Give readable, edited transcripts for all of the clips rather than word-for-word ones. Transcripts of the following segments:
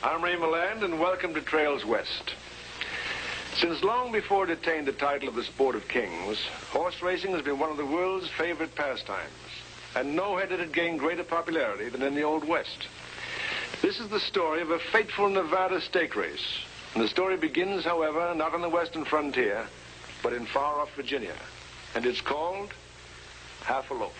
I'm Ray Milland, and welcome to Trails West. Since long before it attained the title of the sport of kings, horse racing has been one of the world's favorite pastimes, and nowhere did it gain greater popularity than in the Old West. This is the story of a fateful Nevada stake race, and the story begins, however, not on the western frontier, but in far-off Virginia, and it's called Half a Loaf.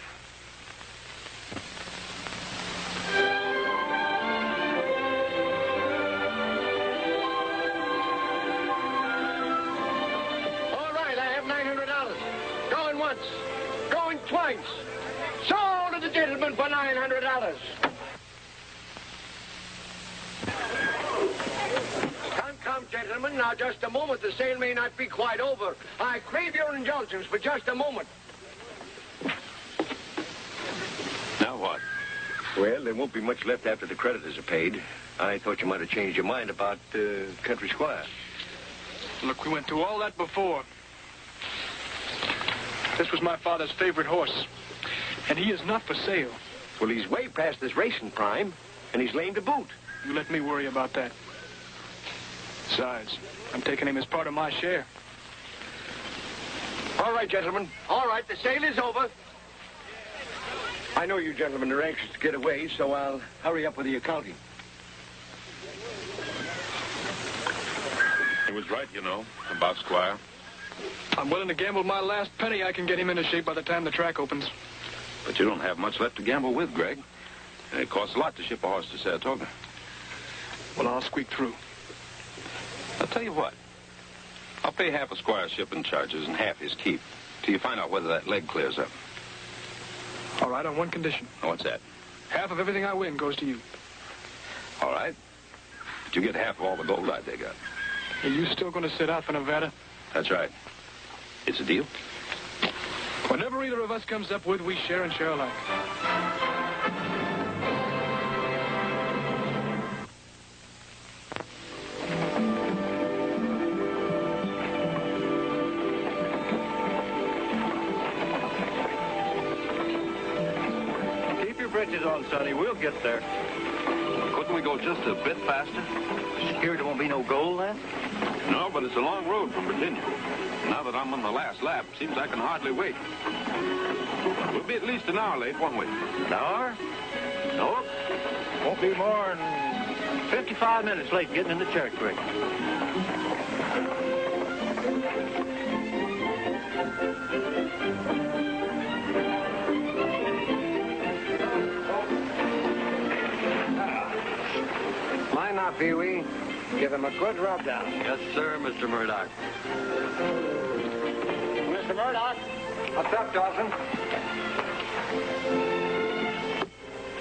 Going twice. Sold to the gentleman for $900. Come, gentlemen. Now, just a moment. The sale may not be quite over. I crave your indulgence for just a moment. Now what? Well, there won't be much left after the creditors are paid. I thought you might have changed your mind about Country Squire. Look, we went through all that before. This was my father's favorite horse, and he is not for sale. Well, he's way past his racing prime, and he's lame to boot. You let me worry about that. Besides, I'm taking him as part of my share. All right, gentlemen. All right, the sale is over. I know you gentlemen are anxious to get away, so I'll hurry up with the accounting. He was right, you know, about Squire. I'm willing to gamble my last penny I can get him into shape by the time the track opens. But you don't have much left to gamble with, Greg. And it costs a lot to ship a horse to Saratoga. Well, I'll squeak through. I'll tell you what. I'll pay half of Squire's shipping charges and half his keep till you find out whether that leg clears up. All right, on one condition. What's that? Half of everything I win goes to you. All right. But you get half of all the gold I dig up. Are you still going to sit out for Nevada? That's right. It's a deal. Whatever either of us comes up with, we share and share alike. Keep your britches on, Sonny. We'll get there. Couldn't we go just a bit faster? Scared there won't be no gold left? No, but it's a long road from Virginia. Now that I'm on the last lap, seems I can hardly wait. We'll be at least an hour late, won't we? An hour? Nope. Won't be more than 55 minutes late getting in the church, Rick. Line up, Pee-wee. Give him a good rub down. Yes, sir, Mr. Murdoch. Mr. Murdoch. What's up, Dawson?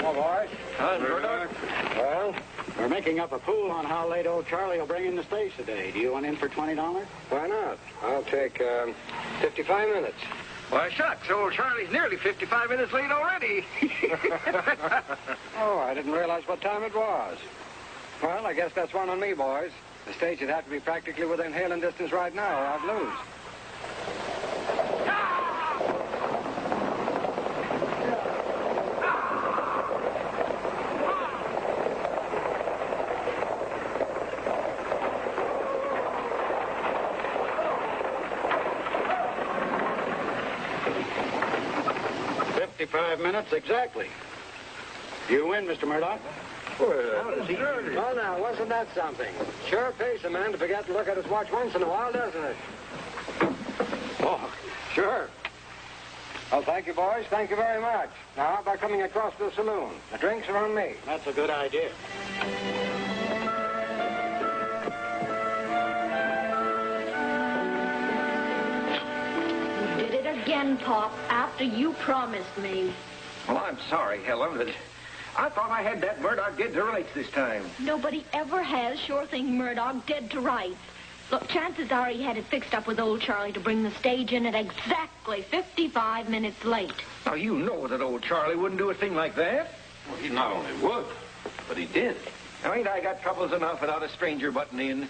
Well, boys. Hi, Murdoch. Well, we're making up a pool on how late old Charlie will bring in the stage today. Do you want in for $20? Why not? I'll take 55 minutes. Why, shucks. Old Charlie's nearly 55 minutes late already. Oh, I didn't realize what time it was. Well, I guess that's one on me, boys. The stage would have to be practically within hailing distance right now, or I'd lose. 55 minutes exactly. You win, Mr. Murdoch. Well, now, wasn't that something? Sure pays a man to forget to look at his watch once in a while, doesn't it? Oh, sure. Well, thank you, boys. Thank you very much. Now, how about coming across to the saloon? The drinks are on me. That's a good idea. You did it again, Pop, after you promised me. Well, I'm sorry, Helen, but I thought I had that Murdoch dead to rights this time. Nobody ever has sure thing Murdoch dead to rights. Look, chances are he had it fixed up with old Charlie to bring the stage in at exactly 55 minutes late. Now, you know that old Charlie wouldn't do a thing like that. Well, he not only would, but he did. Now, ain't I got troubles enough without a stranger butting in?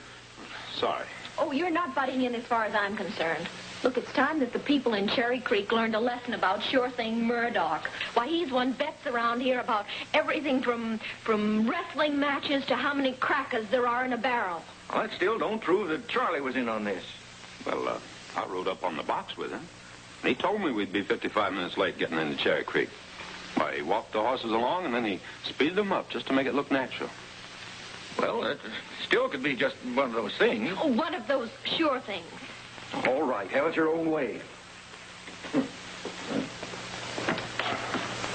Sorry. Oh, you're not butting in as far as I'm concerned. Look, it's time that the people in Cherry Creek learned a lesson about Sure Thing Murdoch. Why, he's won bets around here about everything from wrestling matches to how many crackers there are in a barrel. Well, that still don't prove that Charlie was in on this. Well, I rode up on the box with him. And he told me we'd be 55 minutes late getting into Cherry Creek. Why, he walked the horses along and then he speeded them up just to make it look natural. Well, that still could be just one of those things. Oh, one of those sure things. All right, have it your own way.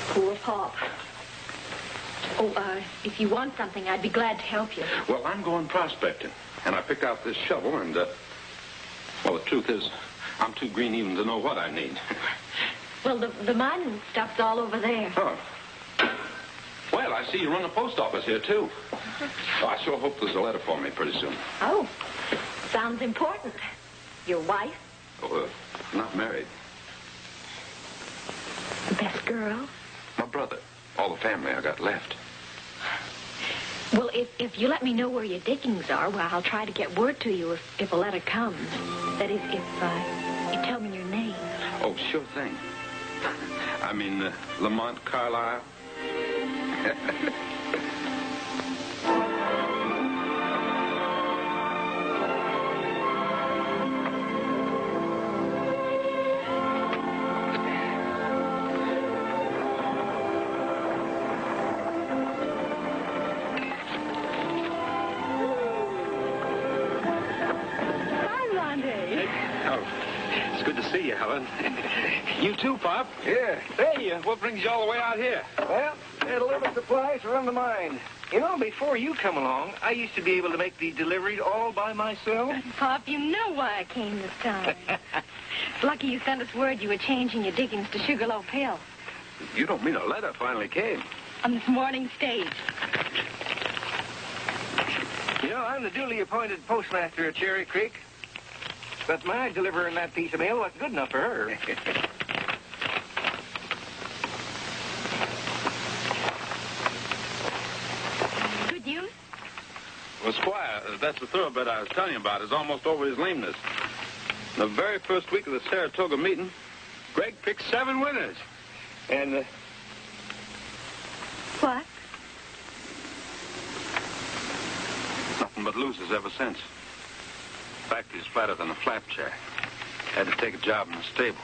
Poor Pop. Oh, if you want something, I'd be glad to help you. Well, I'm going prospecting. And I picked out this shovel and, well, the truth is, I'm too green even to know what I need. Well, the mining stuff's all over there. Oh. Well, I see you run the post office here, too. So I sure hope there's a letter for me pretty soon. Oh, sounds important. Your wife? Oh, not married. The best girl? My brother. All the family I got left. Well, if you let me know where your diggings are, well, I'll try to get word to you if a letter comes. That is, if you tell me your name. Oh, sure thing. I mean, Lamont Carlyle. You too, Pop? Yeah. Hey, what brings you all the way out here? Well, I had a little supplies to run the mine. You know, before you come along, I used to be able to make the delivery all by myself. Pop, you know why I came this time. It's lucky you sent us word you were changing your diggings to Sugarloaf Hill. You don't mean a letter finally came? On this morning stage. You know, I'm the duly appointed postmaster at Cherry Creek. But my delivering that piece of mail wasn't good enough for her. Good news? Well, Squire, that's the thoroughbred I was telling you about. Is almost over his lameness. The very first week of the Saratoga meeting, Greg picked 7 winners. And, What? nothing but losers ever since. In fact, he's flatter than a flapjack. Had to take a job in the stable.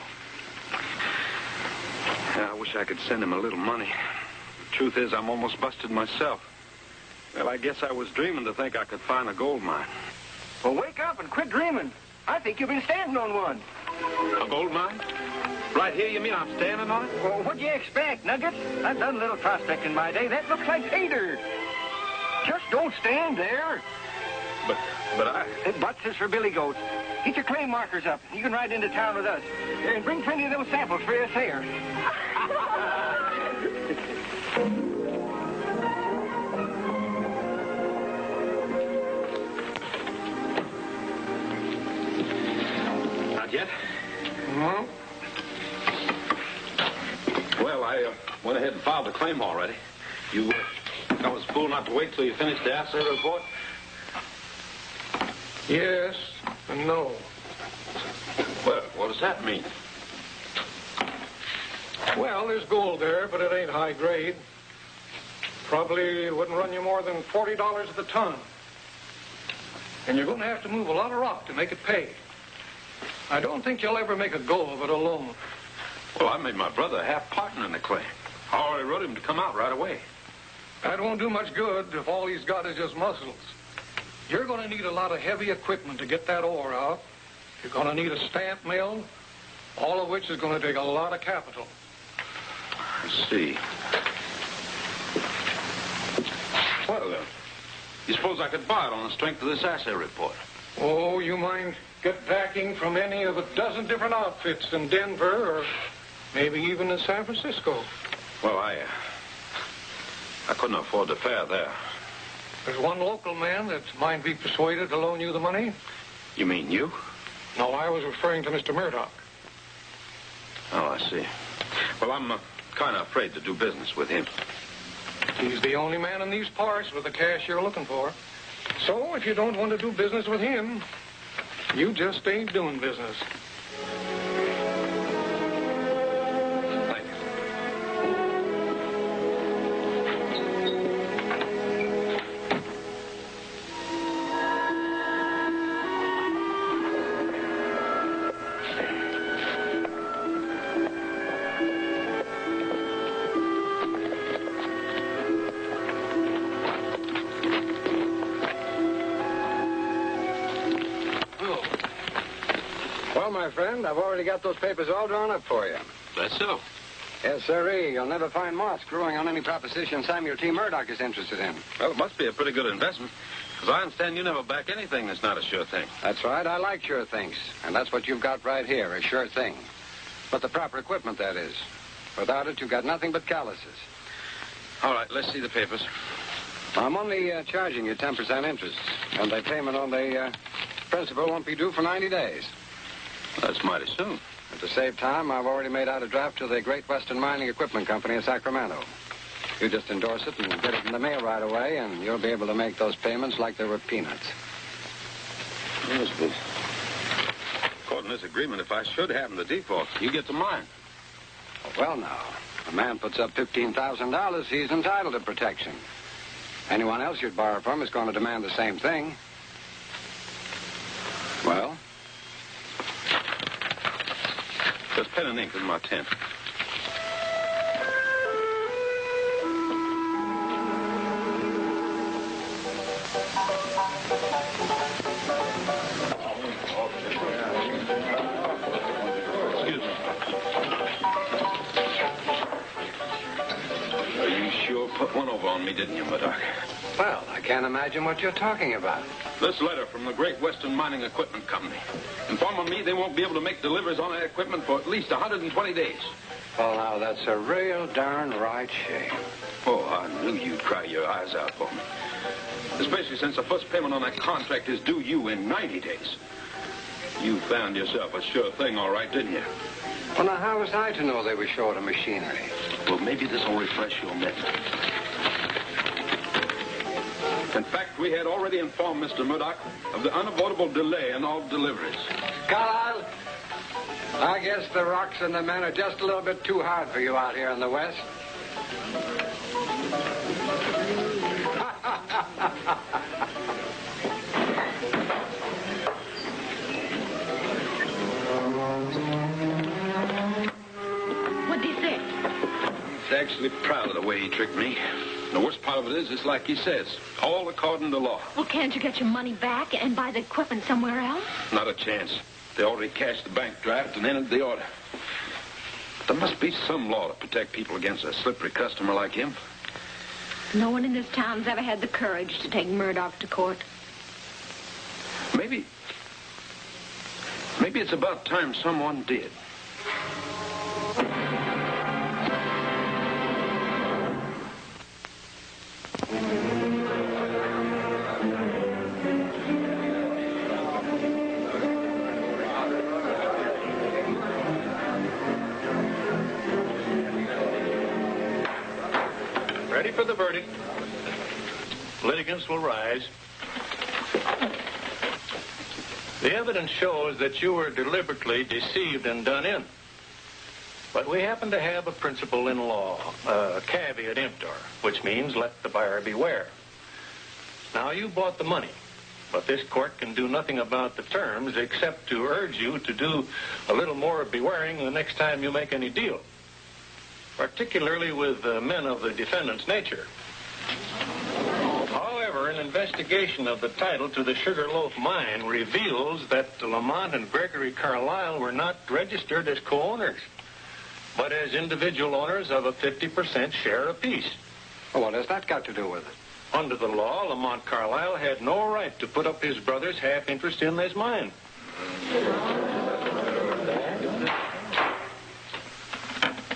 Yeah, I wish I could send him a little money. The truth is, I'm almost busted myself. Well, I guess I was dreaming to think I could find a gold mine. Well, wake up and quit dreaming. I think you've been standing on one. A gold mine? Right here, you mean I'm standing on it? Well, what do you expect, Nuggets? I've done a little prospecting in my day. That looks like pay dirt. Just don't stand there. But I... Butts is for billy goats. Get your claim markers up. You can ride into town with us. And bring plenty of those samples for us here. Not yet? No. Well, I went ahead and filed the claim already. You I was fool not to wait till you finished the assay report? Yes and no. Well, what does that mean? Well, there's gold there, but it ain't high grade. Probably wouldn't run you more than $40 a ton. And you're going to have to move a lot of rock to make it pay. I don't think you'll ever make a go of it alone. Well, I made my brother a half partner in the claim. I already wrote him to come out right away. That won't do much good if all he's got is just muscles. You're going to need a lot of heavy equipment to get that ore out. You're going to need a stamp mill, all of which is going to take a lot of capital. I see. Well, you suppose I could buy it on the strength of this assay report? Oh, you might get backing from any of a dozen different outfits in Denver or maybe even in San Francisco. Well, I couldn't afford the fare there. There's one local man that might be persuaded to loan you the money. You mean you? No, I was referring to Mr. Murdoch. Oh, I see. Well, I'm kind of afraid to do business with him. He's the only man in these parts with the cash you're looking for. So if you don't want to do business with him, you just ain't doing business. Well, my friend, I've already got those papers all drawn up for you. That's so. Yes, sirree. You'll never find moss growing on any proposition Samuel T. Murdoch is interested in. Well, it must be a pretty good investment. Because I understand you never back anything that's not a sure thing. That's right. I like sure things. And that's what you've got right here, a sure thing. But the proper equipment, that is. Without it, you've got nothing but calluses. All right, let's see the papers. I'm only charging you 10% interest. And the payment on the principal won't be due for 90 days. That's mighty soon. And to save time, I've already made out a draft to the Great Western Mining Equipment Company in Sacramento. You just endorse it and get it in the mail right away, and you'll be able to make those payments like they were peanuts. Yes, but according to this agreement, if I should happen to default, you get to mine. Well, now, a man puts up $15,000, he's entitled to protection. Anyone else you'd borrow from is going to demand the same thing. Well? Just pen and ink in my tent. Excuse me. You sure put one over on me, didn't you, Murdoch? Well, I can't imagine what you're talking about. This letter from the Great Western Mining Equipment Company. Informing me they won't be able to make deliveries on that equipment for at least 120 days. Well, now, that's a real darn right shame. Oh, I knew you'd cry your eyes out for me. Especially since the first payment on that contract is due you in 90 days. You found yourself a sure thing, all right, didn't you? Well, now, how was I to know they were short of machinery? Well, maybe this will refresh your memory. In fact, we had already informed Mr. Murdoch of the unavoidable delay in all deliveries. Carlyle, I guess the rocks and the men are just a little bit too hard for you out here in the West. What'd he say? He's actually proud of the way he tricked me. The worst part of it is, it's like he says, all according to law. Well, can't you get your money back and buy the equipment somewhere else? Not a chance. They already cashed the bank draft and entered the order. There must be some law to protect people against a slippery customer like him. No one in this town's ever had the courage to take Murdoch to court. Maybe it's about time someone did. Ready for the verdict. Litigants will rise. The evidence shows that you were deliberately deceived and done in. But we happen to have a principle in law, caveat emptor, which means let the buyer beware. Now, you bought the money, but this court can do nothing about the terms except to urge you to do a little more bewaring the next time you make any deal, particularly with men of the defendant's nature. However, an investigation of the title to the Sugar Loaf mine reveals that Lamont and Gregory Carlisle were not registered as co-owners, but as individual owners of a 50% share apiece. Well, what has that got to do with it? Under the law, Lamont Carlisle had no right to put up his brother's half interest in this mine.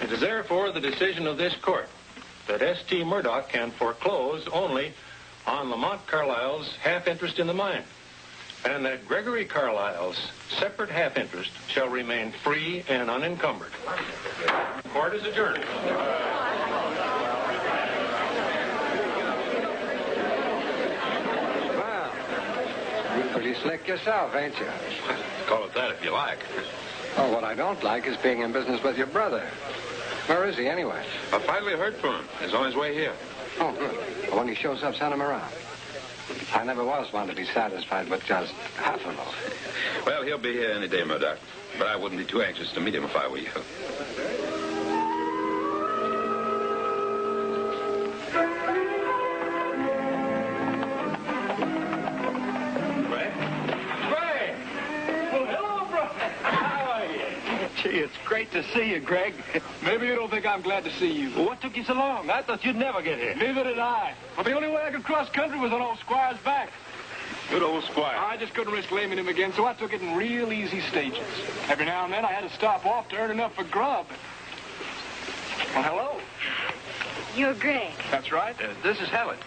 It is therefore the decision of this court that S.T. Murdoch can foreclose only on Lamont Carlisle's half interest in the mine, and that Gregory Carlisle's separate half interest shall remain free and unencumbered. Court is adjourned. Well, you're pretty slick yourself, ain't you? Call it that if you like. Oh, what I don't like is being in business with your brother. Where is he, anyway? I finally heard from him. He's on his way here. Oh, good. Well, when he shows up, send him around. I never was one to be satisfied with just half a loaf. Well, he'll be here any day, Murdoch. But I wouldn't be too anxious to meet him if I were you. Gee, it's great to see you, Greg. Maybe you don't think I'm glad to see you. Well, what took you so long? I thought you'd never get here. Neither did I. But the only way I could cross country was on old Squire's back. Good old Squire. I just couldn't risk laming him again, so I took it in real easy stages. Every now and then I had to stop off to earn enough for grub. Well, hello. You're Greg. That's right. This is Helen.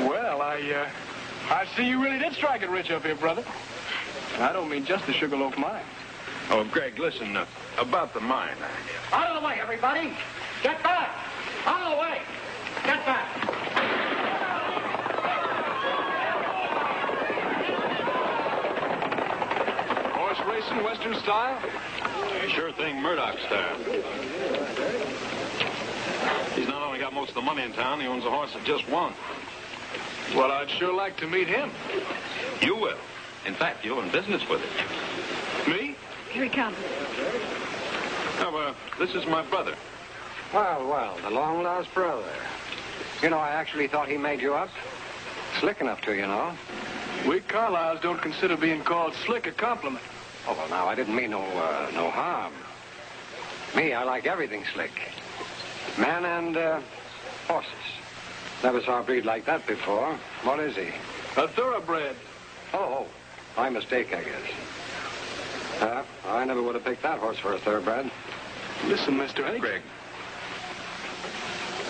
Well, I see you really did strike it rich up here, brother. And I don't mean just the Sugarloaf mine. Oh, Greg, listen, about the mine. Out of the way, everybody! Get back! Out of the way! Get back! Horse racing, Western style? Sure thing, Murdoch style. He's not only got most of the money in town, he owns a horse that just won. Well, I'd sure like to meet him. You will. In fact, you're in business with him. Me? Here he comes. Now, this is my brother. Well, the long-lost brother. You know, I actually thought he made you up. Slick enough to, you know. We Carlyles don't consider being called slick a compliment. Oh, well, now, I didn't mean no harm. Me, I like everything slick. Men and horses. Never saw a breed like that before. What is he? A thoroughbred. Oh, my mistake, I guess. I never would have picked that horse for a thoroughbred. Listen, Mr. Hank. Greg.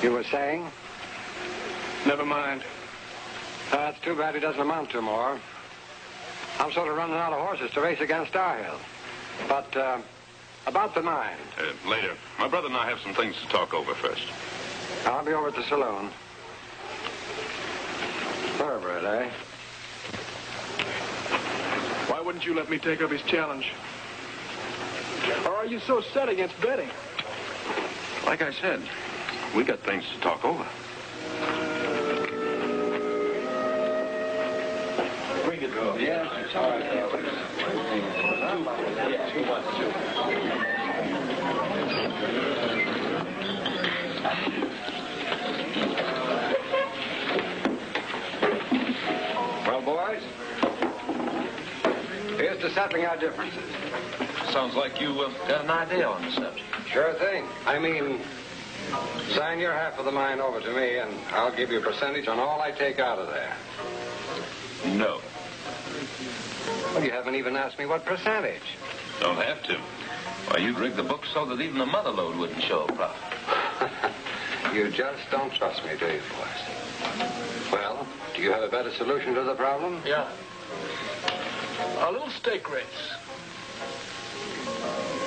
You were saying? Never mind. It's too bad he doesn't amount to more. I'm sort of running out of horses to race against Starhill. But, about the mine. Later. My brother and I have some things to talk over first. I'll be over at the saloon. Thoroughbred, eh? Why wouldn't you let me take up his challenge? Or are you so set against betting? Like I said, we got things to talk over. Bring it over. Yeah, it's all right. Well, boys, here's to settling our differences. Sounds like you got an idea on the subject. Sure thing. I mean, sign your half of the mine over to me, and I'll give you a percentage on all I take out of there. No. Well, you haven't even asked me what percentage. Don't have to. Why, you'd rig the books so that even the mother lode wouldn't show a profit. You just don't trust me, do you, boys? Well, do you have a better solution to the problem? Yeah. A little stake race.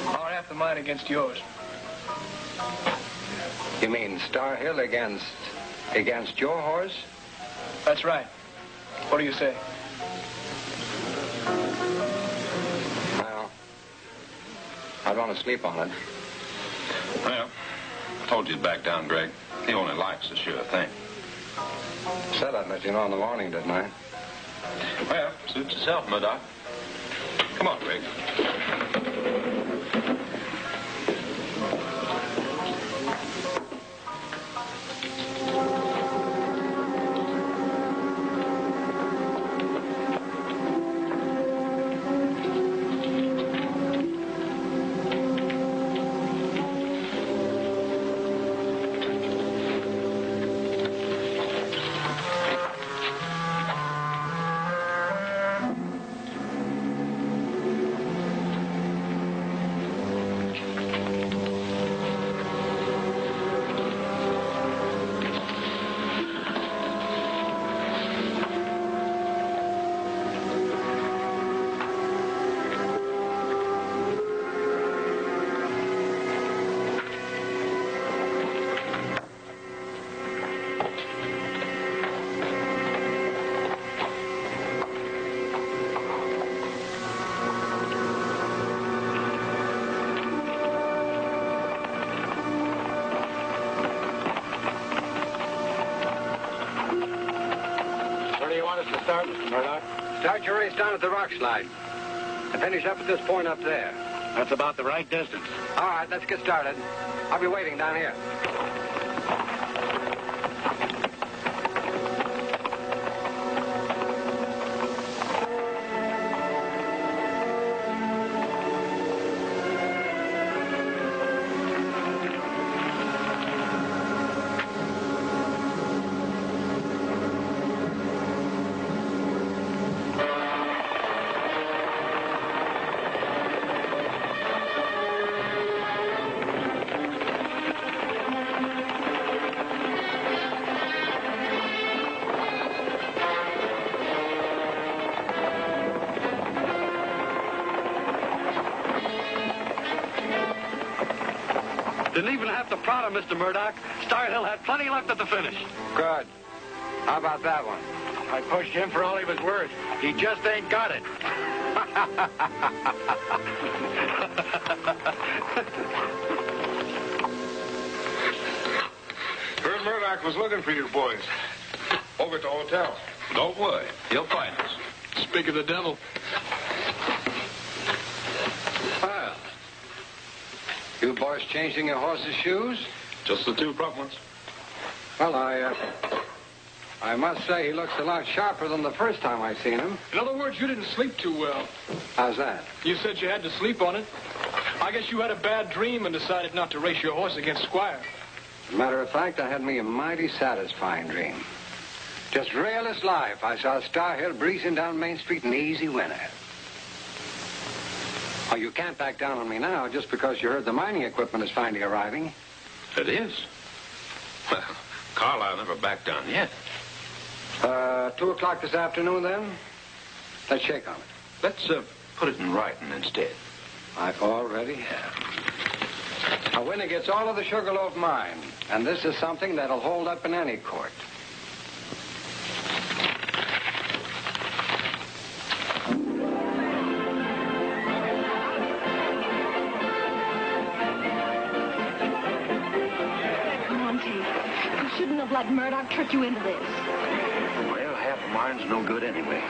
I'll half the mine against yours. You mean Starhill against your horse? That's right. What do you say? Well, I'd want to sleep on it. Well, I told you to back down, Greg. He only likes the sure thing. Said I'd let you know in the morning, didn't I? Well, suit yourself, Murdoch. Come on, Greg. to start, Mr. Murdoch? Start your race down at the rock slide. And finish up at this point up there. That's about the right distance. All right, let's get started. I'll be waiting down here. Didn't even have to prod him, Mr. Murdoch. Star Hill had plenty left at the finish. Good. How about that one? I pushed him for all he was worth. He just ain't got it. Heard Murdoch was looking for you boys. Over at the hotel. Don't worry. He'll find us. Speak of the devil. Well, you boys changing your horse's shoes? Just the two front ones. Well, I must say he looks a lot sharper than the first time I seen him. In other words, you didn't sleep too well. How's that? You said you had to sleep on it. I guess you had a bad dream and decided not to race your horse against Squire. As a matter of fact, I had me a mighty satisfying dream. Just real as life. I saw Star Hill breezing down Main Street an easy winner. Oh, you can't back down on me now just because you heard the mining equipment is finally arriving. It is. Well, Carlisle never backed down yet. 2 o'clock this afternoon, then? Let's shake on it. Let's put it in writing instead. I already have. A winner gets all of the Sugarloaf mine, and this is something that'll hold up in any court. Let Murdoch trick you into this. Well, half of mine's no good anyway.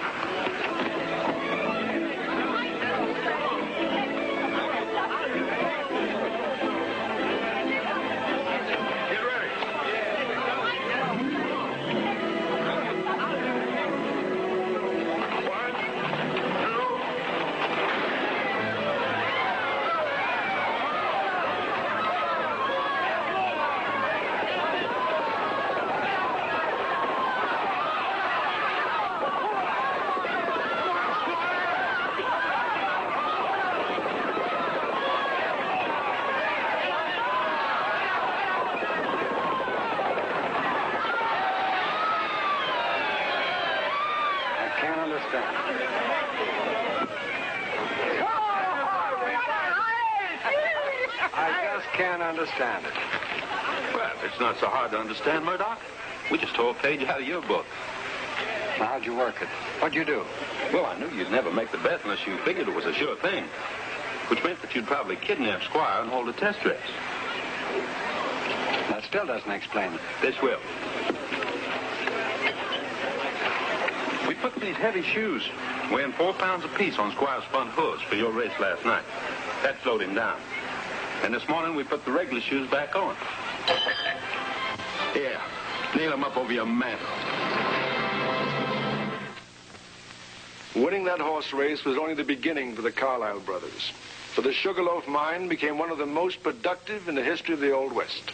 Get ready. I just can't understand it. Well, it's not so hard to understand, Murdoch. We just tore a page out of your book. Now, how'd you work it? What'd you do? Well, I knew you'd never make the bet unless you figured it was a sure thing. Which meant that you'd probably kidnap Squire and hold a test race. That still doesn't explain it. This will. We put these heavy shoes, weighing 4 pounds apiece, on Squire's front hooves for your race last night. That slowed him down. And this morning we put the regular shoes back on. Here, nail them up over your mantle. Winning that horse race was only the beginning for the Carlisle brothers. For the Sugarloaf mine became one of the most productive in the history of the Old West.